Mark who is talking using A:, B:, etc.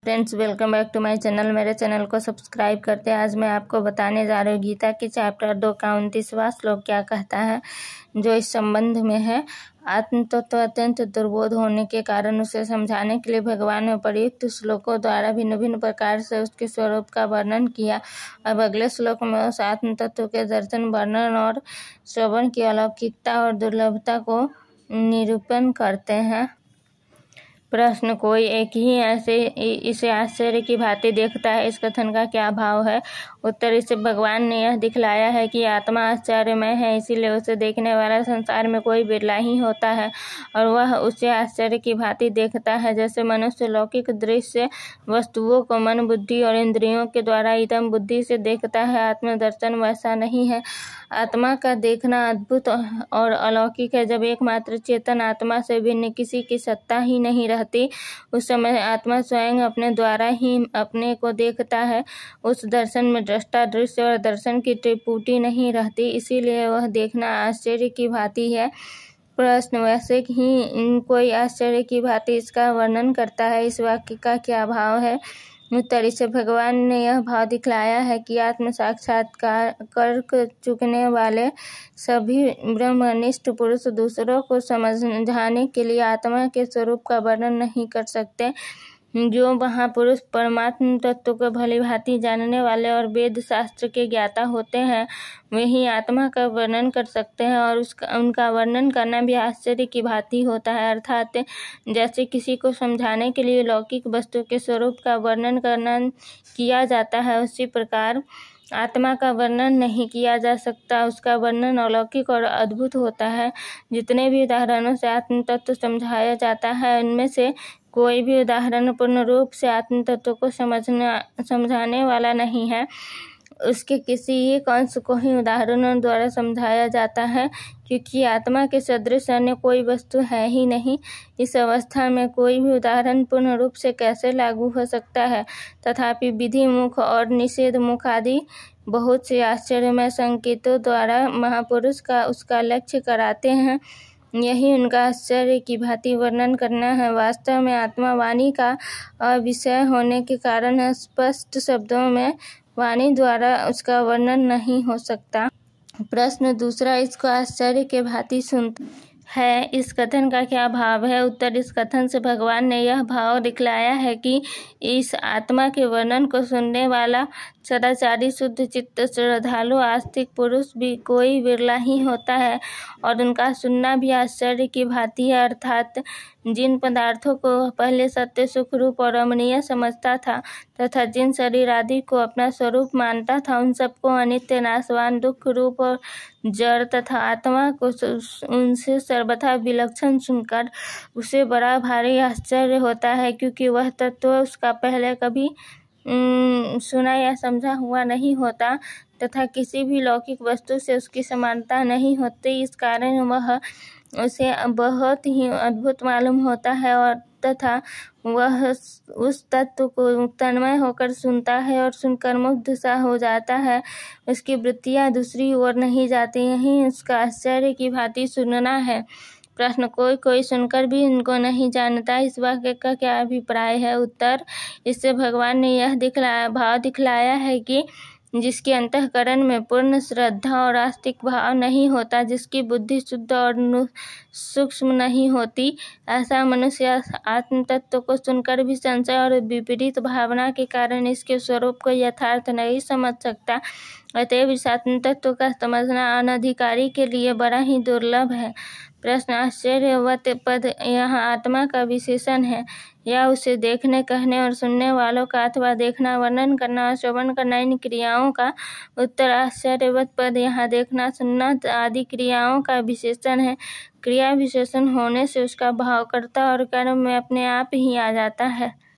A: Friends, welcome back to my channel. मेरे channel को subscribe करते हैं। आज मैं आपको बताने जा रही हूँ गीता के चैप्टर 2 का 29वां श्लोक क्या कहता है, जो इस संबंध में है। आत्म तत्व अत्यंत दुर्बोध होने के कारण उसे समझाने के लिए भगवान ने प्रयुक्त श्लोकों द्वारा भिन्न भिन्न प्रकार से उसके स्वरूप का वर्णन किया। अब अगले श्लोक में उस आत्म तत्व के दर्शन, वर्णन और श्रवण की अलौकिकता और दुर्लभता को निरूपण करते हैं। प्रश्न: कोई एक ही इसे आश्चर्य की भांति देखता है, इस कथन का क्या भाव है? उत्तर: इससे भगवान ने यह दिखलाया है कि आत्मा आश्चर्यमय है, इसीलिए उसे देखने वाला संसार में कोई बिरला ही होता है और वह उसे आश्चर्य की भांति देखता है। जैसे मनुष्य लौकिक दृश्य वस्तुओं को मन, बुद्धि और इंद्रियों के द्वारा इदम बुद्धि से देखता है, आत्मदर्शन वैसा नहीं है। आत्मा का देखना अद्भुत और अलौकिक है। जब एकमात्र चेतन आत्मा से भिन्न किसी की सत्ता ही नहीं रहती, उस समय आत्मा स्वयं अपने द्वारा ही अपने को देखता है। उस दर्शन में दृष्टा, दृश्य और दर्शन की त्रिपुटी नहीं रहती, इसीलिए वह देखना आश्चर्य की भांति है। प्रश्न: वैसे ही कोई आश्चर्य की भांति इसका वर्णन करता है, इस वाक्य का क्या भाव है? उत्तर: इससे भगवान ने यह भाव दिखलाया है कि आत्म साक्षात्कार कर चुकने वाले सभी ब्रह्मनिष्ठ पुरुष दूसरों को समझाने के लिए आत्मा के स्वरूप का वर्णन नहीं कर सकते। जो महापुरुष परमात्म तत्व को भली भांति जानने वाले और वेद शास्त्र के ज्ञाता होते हैं, वे ही आत्मा का वर्णन कर सकते हैं और उनका वर्णन करना भी आश्चर्य की भांति होता है। अर्थात जैसे किसी को समझाने के लिए लौकिक वस्तु के स्वरूप का वर्णन किया जाता है, उसी प्रकार आत्मा का वर्णन नहीं किया जा सकता। उसका वर्णन अलौकिक और अद्भुत होता है। जितने भी उदाहरणों से आत्म तत्व समझाया जाता है, उनमें से कोई भी उदाहरण पूर्ण रूप से आत्म तत्व को समझाने वाला नहीं है। उसके किसी एक अंश को ही उदाहरणों द्वारा समझाया जाता है, क्योंकि आत्मा के सदृश अन्य कोई वस्तु है ही नहीं। इस अवस्था में कोई भी उदाहरण पूर्ण रूप से कैसे लागू हो सकता है? तथापि विधि मुख और निषेध मुख आदि बहुत से आश्चर्यमय संकेतों द्वारा महापुरुष का उसका लक्ष्य कराते हैं। यही उनका आश्चर्य की भांति वर्णन करना है। वास्तव में आत्मा वाणी का अविषय होने के कारण स्पष्ट शब्दों में वाणी द्वारा उसका वर्णन नहीं हो सकता। प्रश्न दूसरा: इसको आश्चर्य के भांति सुनता है, इस कथन का क्या भाव है? उत्तर: इस कथन से भगवान ने यह भाव दिखलाया है कि इस आत्मा के वर्णन को सुनने वाला सदाचारी, शुद्ध चित्त, श्रद्धालु, आस्तिक पुरुष भी कोई बिरला ही होता है और उनका सुनना भी आश्चर्य की भांति है। अर्थात जिन पदार्थों को पहले सत्य, सुख रूप और रमणीय समझता था तथा जिन शरीर आदि को अपना स्वरूप मानता था, उन सबको अनित्य, नाशवान, दुख रूप और जड़ तथा आत्मा को उनसे सर्वथा विलक्षण सुनकर उसे बड़ा भारी आश्चर्य होता है, क्योंकि वह तत्व उसका पहले कभी सुना या समझा हुआ नहीं होता तथा किसी भी लौकिक वस्तु से उसकी समानता नहीं होती। इस कारण वह उसे बहुत ही अद्भुत मालूम होता है और तथा वह उस तत्व को तन्मय होकर सुनता है और सुनकर मुग्ध सा हो जाता है। उसकी वृत्तियाँ दूसरी ओर नहीं जाती, यही उसका आश्चर्य की भांति सुनना है। प्रश्न: कोई सुनकर भी इनको नहीं जानता, इस वाक्य का क्या अभिप्राय है? उत्तर: इससे भगवान ने यह भाव दिखलाया है कि जिसके अंतःकरण में पूर्ण श्रद्धा और आस्तिक भाव नहीं होता, जिसकी बुद्धि शुद्ध और सूक्ष्म नहीं होती, ऐसा मनुष्य आत्म तत्व को सुनकर भी संशय और विपरीत भावना के कारण इसके स्वरूप को यथार्थ नहीं समझ सकता। अतएव इस आत्म तत्व का समझना अनधिकारी के लिए बड़ा ही दुर्लभ है। प्रश्न: आश्चर्यवत पद यहाँ आत्मा का विशेषण है या उसे देखने, कहने और सुनने वालों का अथवा देखना, वर्णन करना और श्रवण करना इन क्रियाओं का? उत्तर: आश्चर्यवत पद यहाँ देखना, सुनना आदि क्रियाओं का विशेषण है। क्रिया विशेषण होने से उसका भाव कर्ता और कर्म में अपने आप ही आ जाता है।